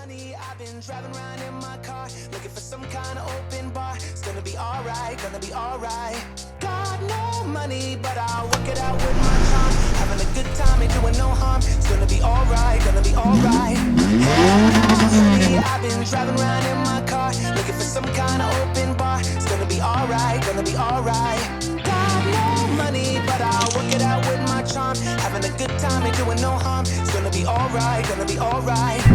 money, I've been driving around in my car, looking for some kind of open bar. It's gonna be alright, gonna be alright. Got no money, but I'll work it out with my charm. Having a good time, ain't doing no harm. It's gonna be alright, gonna be alright. Hey, I've been driving around in my car, looking for some kind of open bar. It's gonna be alright, gonna be alright. Got no money, but I'll work it out with my charm. Having a good time, ain't doing no harm. It's gonna be alright, gonna be alright.